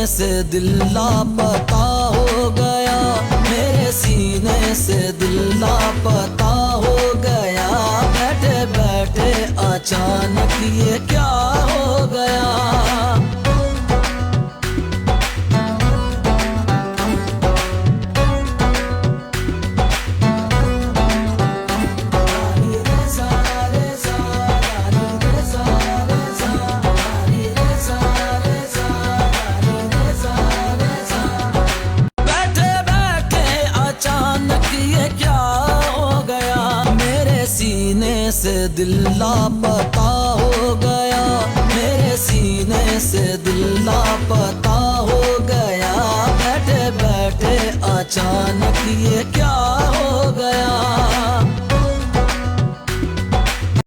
से दिल लापता हो गया, मेरे सीने से दिल लापता हो गया। बैठे बैठे अचानक ये क्या हो गया। सीने से दिल लापता हो गया, मेरे सीने से दिल लापता हो गया। बैठे बैठे अचानक ये क्या हो गया।